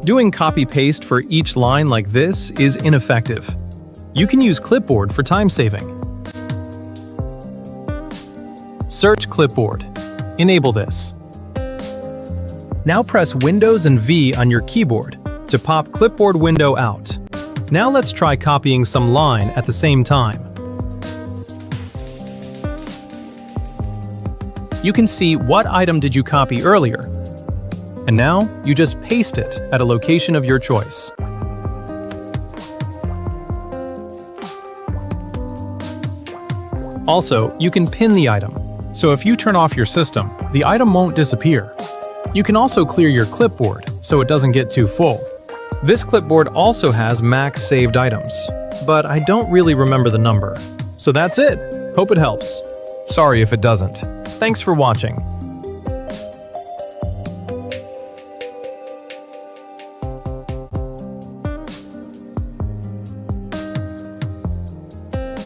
Doing copy-paste for each line like this is ineffective. You can use Clipboard for time saving. Search Clipboard. Enable this. Now press Windows and V on your keyboard to pop Clipboard window out. Now let's try copying some line at the same time. You can see what item did you copy earlier. And now you just paste it at a location of your choice. Also, you can pin the item, so if you turn off your system, the item won't disappear. You can also clear your clipboard so it doesn't get too full. This clipboard also has max saved items, but I don't really remember the number. So that's it. Hope it helps. Sorry if it doesn't. Thanks for watching.